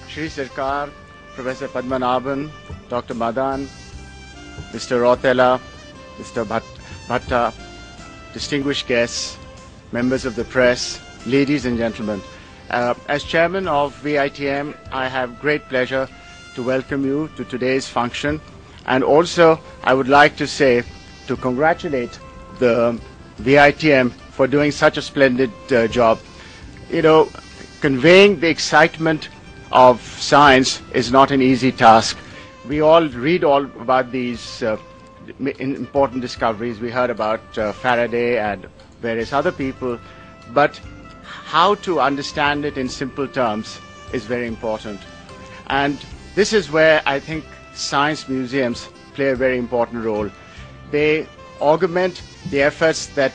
Shri Sarkar, Professor Padmanabhan, Dr. Madan, Mr. Rotela, Mr. Bhatta, distinguished guests, members of the press, ladies and gentlemen. As chairman of VITM, I have great pleasure to welcome you to today's function, and also I would like to congratulate the VITM for doing such a splendid job. You know, conveying the excitement of science is not an easy task. We all read all about these important discoveries. We heard about Faraday and various other people, but how to understand it in simple terms is very important. And this is where I think science museums play a very important role. They augment the efforts that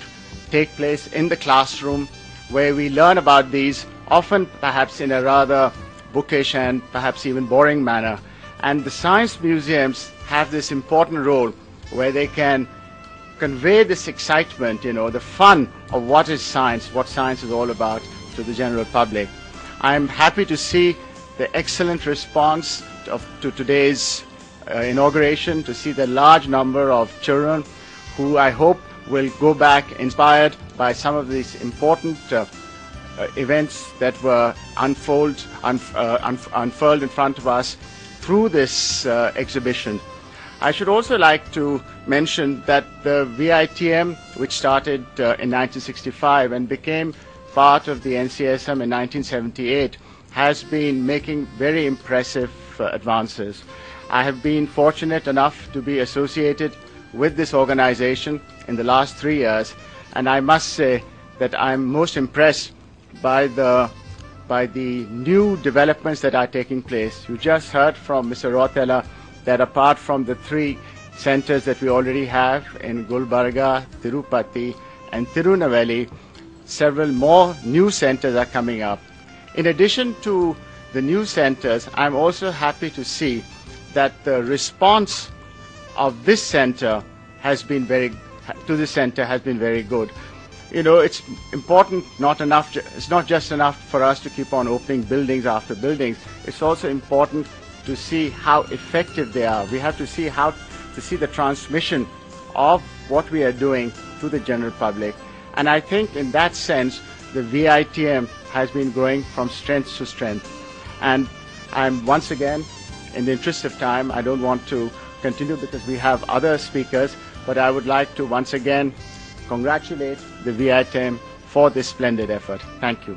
take place in the classroom, where we learn about these, often perhaps in a rather bookish and perhaps even boring manner. And the science museums have this important role where they can convey this excitement, you know, the fun of what is science, what science is all about, to the general public. I'm happy to see the excellent response to today's inauguration, to see the large number of children who I hope will go back inspired by some of these important events that were unfurled in front of us through this exhibition. I should also like to mention that the VITM, which started in 1965 and became part of the NCSM in 1978, has been making very impressive advances. I have been fortunate enough to be associated with this organization in the last 3 years, and I must say that I'm most impressed by the new developments that are taking place. You just heard from Mr. Rotela that apart from the 3 centers that we already have in Gulbarga, Tirupati and Tirunelveli, several more new centers are coming up. In addition to the new centers, I'm also happy to see that the response of this center has been very good. You know, it's important, it's not just enough for us to keep on opening buildings after buildings. It's also important to see how effective they are. We have to see the transmission of what we are doing to the general public. And I think in that sense, the VITM has been growing from strength to strength. And I'm once again, in the interest of time, I don't want to continue because we have other speakers, but I would like to once again congratulate the VITM for this splendid effort. Thank you.